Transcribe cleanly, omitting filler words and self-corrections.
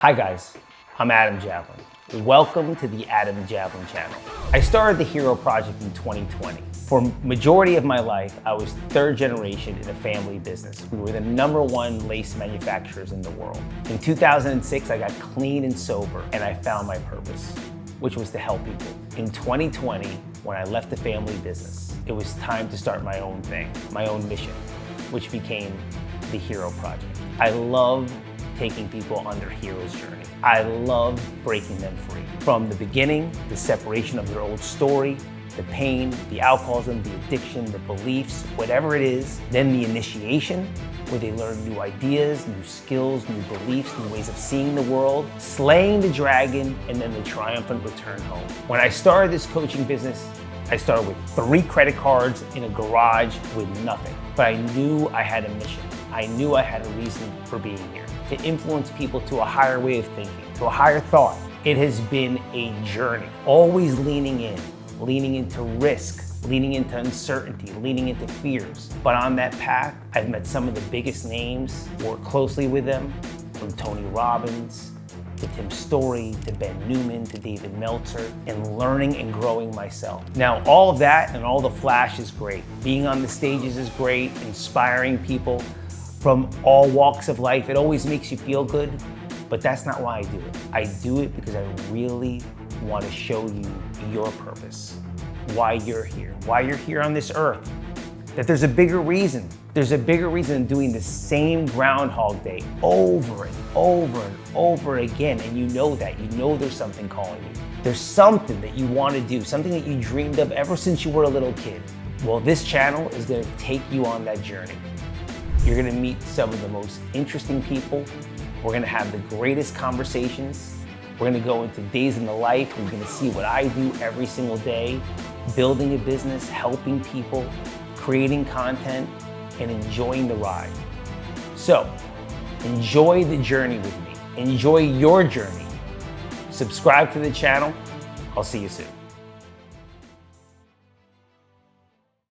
Hi guys, I'm Adam Jablin. Welcome to the Adam Jablin Channel. I started the Hero Project in 2020. For majority of my life, I was third generation in a family business. We were the #1 lace manufacturers in the world. In 2006, I got clean and sober and I found my purpose, which was to help people. In 2020, when I left the family business, it was time to start my own thing, my own mission, which became the Hero Project. I love taking people on their hero's journey. I love breaking them free. From the beginning, the separation of their old story, the pain, the alcoholism, the addiction, the beliefs, whatever it is, then the initiation, where they learn new ideas, new skills, new beliefs, new ways of seeing the world, slaying the dragon, and then the triumphant return home. When I started this coaching business, I started with 3 credit cards in a garage with nothing. But I knew I had a mission. I knew I had a reason for being here, to influence people to a higher way of thinking, to a higher thought. It has been a journey, always leaning into risk, leaning into uncertainty, leaning into fears. But on that path, I've met some of the biggest names, worked closely with them, from Tony Robbins, to Tim Story, to Ben Newman, to David Meltzer, and learning and growing myself. Now, all of that and all the flash is great. Being on the stages is great, inspiring people from all walks of life. It always makes you feel good, but that's not why I do it. I do it because I really want to show you your purpose, why you're here on this earth, that there's a bigger reason. There's a bigger reason than doing the same Groundhog Day over and over and over again, and you know that. You know there's something calling you. There's something that you want to do, something that you dreamed of ever since you were a little kid. Well, this channel is going to take you on that journey. You're gonna meet some of the most interesting people. We're gonna have the greatest conversations. We're gonna go into days in the life. We're gonna see what I do every single day, building a business, helping people, creating content, and enjoying the ride. So, enjoy the journey with me. Enjoy your journey. Subscribe to the channel. I'll see you soon.